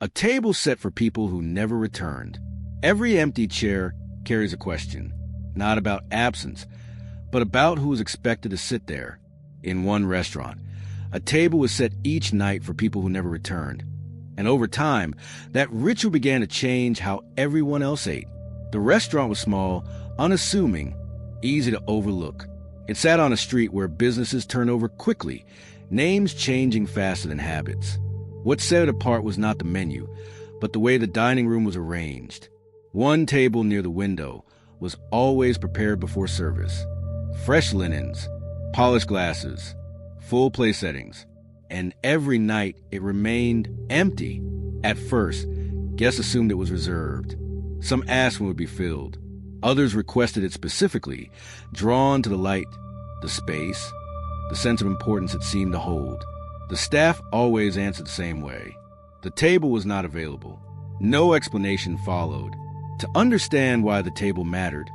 A table set for people who never returned. Every empty chair carries a question, not about absence, but about who was expected to sit there. In one restaurant, a table was set each night for people who never returned. And over time, that ritual began to change how everyone else ate. The restaurant was small, unassuming, easy to overlook. It sat on a street where businesses turn over quickly, names changing faster than habits. What set it apart was not the menu, but the way the dining room was arranged. One table near the window was always prepared before service. Fresh linens, polished glasses, full place settings, and every night it remained empty. At first, guests assumed it was reserved. Some asked when it would be filled. Others requested it specifically, drawn to the light, the space, the sense of importance it seemed to hold. The staff always answered the same way. The table was not available. No explanation followed. To understand why the table mattered,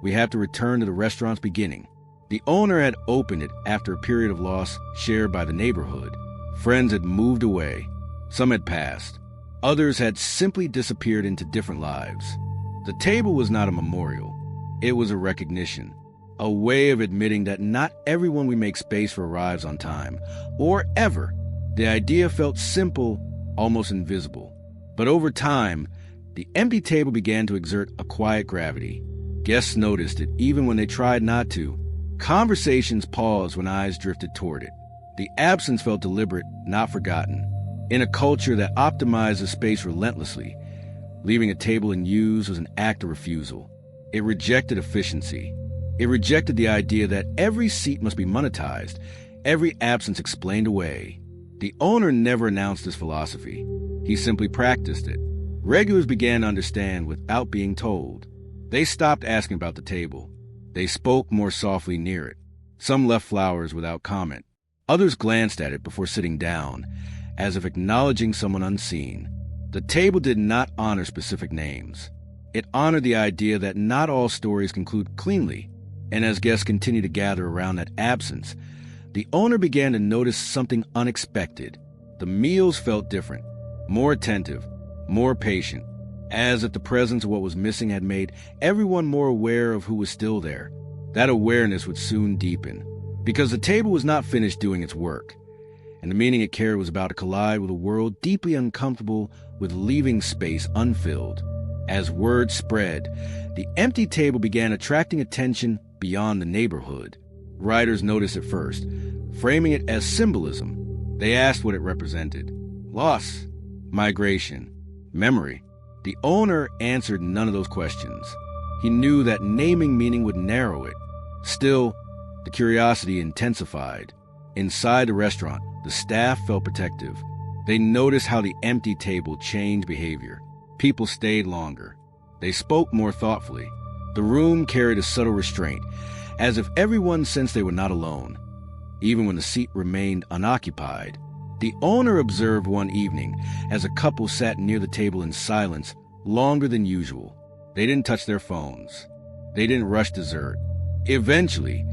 we have to return to the restaurant's beginning. The owner had opened it after a period of loss shared by the neighborhood. Friends had moved away. Some had passed. Others had simply disappeared into different lives. The table was not a memorial. It was a recognition, a way of admitting that not everyone we make space for arrives on time, or ever. The idea felt simple, almost invisible. But over time, the empty table began to exert a quiet gravity. Guests noticed it even when they tried not to. Conversations paused when eyes drifted toward it. The absence felt deliberate, not forgotten. In a culture that optimizes space relentlessly, leaving a table unused was an act of refusal. It rejected efficiency. It rejected the idea that every seat must be monetized, every absence explained away. The owner never announced this philosophy. He simply practiced it. Regulars began to understand without being told. They stopped asking about the table. They spoke more softly near it. Some left flowers without comment. Others glanced at it before sitting down, as if acknowledging someone unseen. The table did not honor specific names. It honored the idea that not all stories conclude cleanly. And as guests continued to gather around that absence, the owner began to notice something unexpected. The meals felt different, more attentive, more patient, as if the presence of what was missing had made everyone more aware of who was still there. That awareness would soon deepen, because the table was not finished doing its work, and the meaning it carried was about to collide with a world deeply uncomfortable with leaving space unfilled. As word spread, the empty table began attracting attention beyond the neighborhood. Writers noticed it first, framing it as symbolism. They asked what it represented. Loss, migration, memory. The owner answered none of those questions. He knew that naming meaning would narrow it. Still, the curiosity intensified. Inside the restaurant, the staff felt protective. They noticed how the empty table changed behavior. People stayed longer. They spoke more thoughtfully. The room carried a subtle restraint, as if everyone sensed they were not alone, even when the seat remained unoccupied. The owner observed one evening as a couple sat near the table in silence longer than usual. They didn't touch their phones. They didn't rush dessert. Eventually,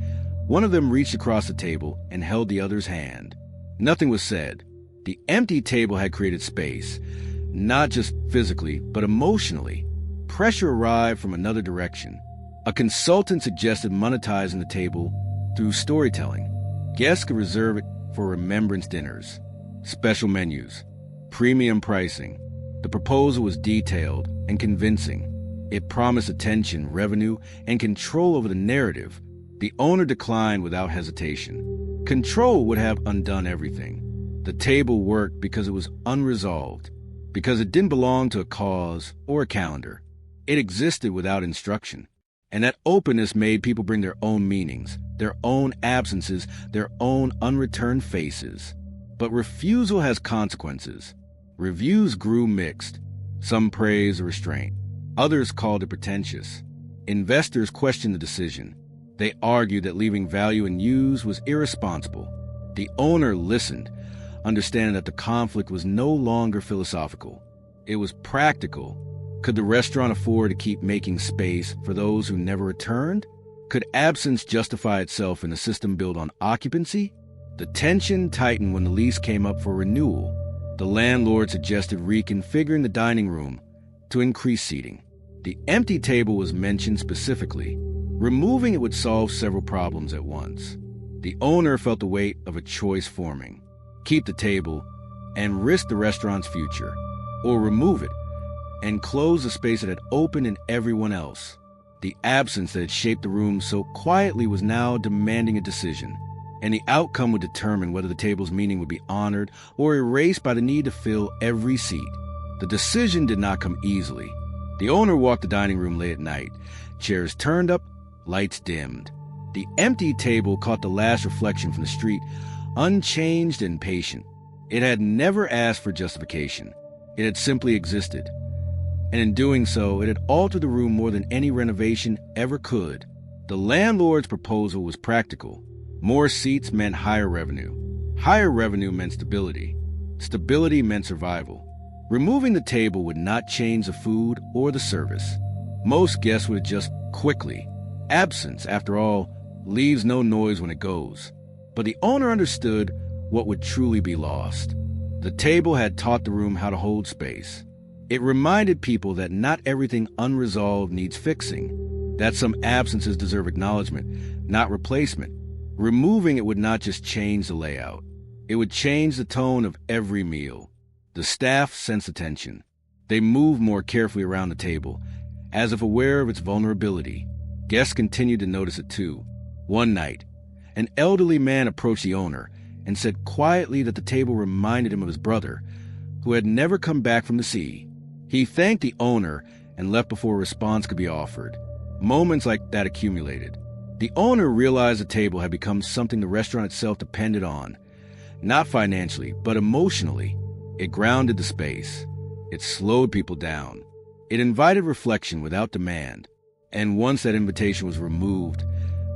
one of them reached across the table and held the other's hand. Nothing was said. The empty table had created space, not just physically, but emotionally. Pressure arrived from another direction. A consultant suggested monetizing the table through storytelling. Guests could reserve it for remembrance dinners, special menus, premium pricing. The proposal was detailed and convincing. It promised attention, revenue, and control over the narrative. The owner declined without hesitation. Control would have undone everything. The table worked because it was unresolved, because it didn't belong to a cause or a calendar. It existed without instruction. And that openness made people bring their own meanings, their own absences, their own unreturned faces. But refusal has consequences. Reviews grew mixed. Some praised the restraint. Others called it pretentious. Investors questioned the decision. They argued that leaving value unused was irresponsible. The owner listened, understanding that the conflict was no longer philosophical. It was practical. Could the restaurant afford to keep making space for those who never returned? Could absence justify itself in a system built on occupancy? The tension tightened when the lease came up for renewal. The landlord suggested reconfiguring the dining room to increase seating. The empty table was mentioned specifically. Removing it would solve several problems at once. The owner felt the weight of a choice forming: keep the table and risk the restaurant's future, or remove it and close the space that had opened in everyone else. The absence that had shaped the room so quietly was now demanding a decision, and the outcome would determine whether the table's meaning would be honored or erased by the need to fill every seat. The decision did not come easily. The owner walked the dining room late at night, chairs turned up, lights dimmed. The empty table caught the last reflection from the street, unchanged and patient. It had never asked for justification. It had simply existed. And in doing so, it had altered the room more than any renovation ever could. The landlord's proposal was practical. More seats meant higher revenue. Higher revenue meant stability. Stability meant survival. Removing the table would not change the food or the service. Most guests would adjust quickly. Absence, after all, leaves no noise when it goes. But the owner understood what would truly be lost. The table had taught the room how to hold space. It reminded people that not everything unresolved needs fixing, that some absences deserve acknowledgment, not replacement. Removing it would not just change the layout. It would change the tone of every meal. The staff sensed the tension. They moved more carefully around the table, as if aware of its vulnerability. Guests continued to notice it too. One night, an elderly man approached the owner and said quietly that the table reminded him of his brother, who had never come back from the sea. He thanked the owner and left before a response could be offered. Moments like that accumulated. The owner realized the table had become something the restaurant itself depended on, not financially, but emotionally. It grounded the space. It slowed people down. It invited reflection without demand. And once that invitation was removed,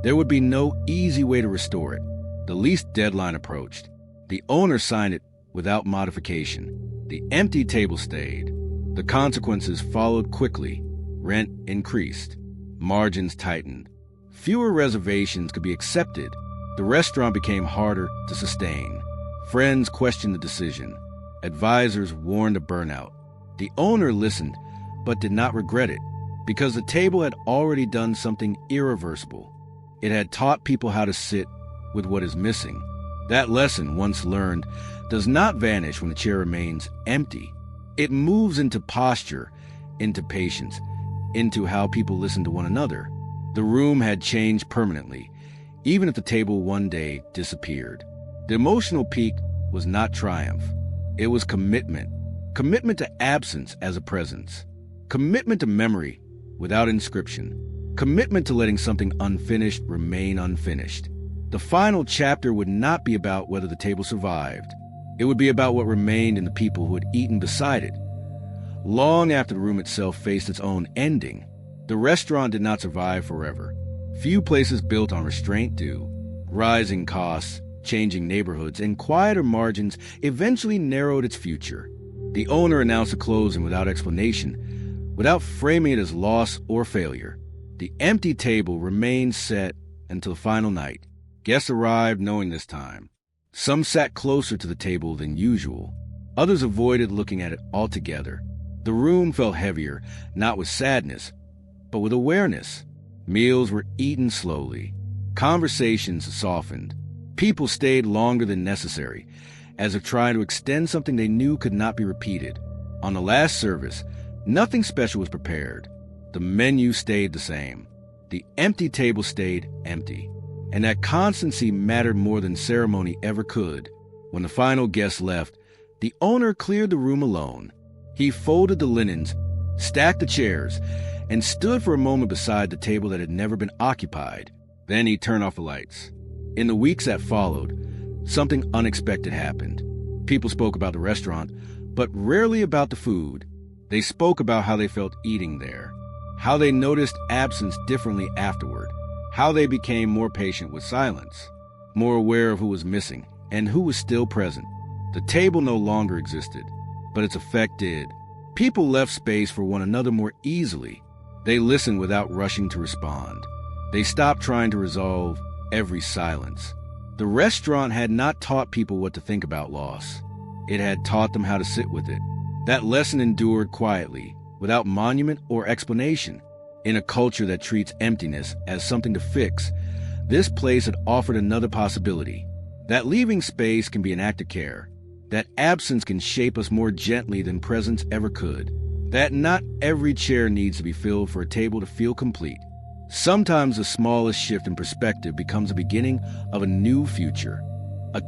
there would be no easy way to restore it. The lease deadline approached. The owner signed it without modification. The empty table stayed. The consequences followed quickly. Rent increased. Margins tightened. Fewer reservations could be accepted. The restaurant became harder to sustain. Friends questioned the decision. Advisors warned of burnout. The owner listened, but did not regret it, because the table had already done something irreversible. It had taught people how to sit with what is missing. That lesson, once learned, does not vanish when the chair remains empty. It moves into posture, into patience, into how people listen to one another. The room had changed permanently, even if the table one day disappeared. The emotional peak was not triumph. It was commitment. Commitment to absence as a presence. Commitment to memory without inscription. Commitment to letting something unfinished remain unfinished. The final chapter would not be about whether the table survived. It would be about what remained in the people who had eaten beside it. Long after the room itself faced its own ending, the restaurant did not survive forever. Few places built on restraint do. Rising costs, changing neighborhoods, and quieter margins eventually narrowed its future. The owner announced the closing without explanation, without framing it as loss or failure. The empty table remained set until the final night. Guests arrived knowing this time. Some sat closer to the table than usual. Others avoided looking at it altogether. The room felt heavier, not with sadness, but with awareness. Meals were eaten slowly. Conversations softened. People stayed longer than necessary, as if trying to extend something they knew could not be repeated. On the last service, nothing special was prepared. The menu stayed the same. The empty table stayed empty. And that constancy mattered more than ceremony ever could. When the final guest left, the owner cleared the room alone. He folded the linens, stacked the chairs, and stood for a moment beside the table that had never been occupied. Then he turned off the lights. In the weeks that followed, something unexpected happened. People spoke about the restaurant, but rarely about the food. They spoke about how they felt eating there, how they noticed absence differently afterward, how they became more patient with silence, more aware of who was missing and who was still present. The table no longer existed, but its effect did. People left space for one another more easily. They listened without rushing to respond. They stopped trying to resolve every silence. The restaurant had not taught people what to think about loss. It had taught them how to sit with it. That lesson endured quietly, without monument or explanation. In a culture that treats emptiness as something to fix, this place had offered another possibility. That leaving space can be an act of care. That absence can shape us more gently than presence ever could. That not every chair needs to be filled for a table to feel complete. Sometimes the smallest shift in perspective becomes the beginning of a new future. A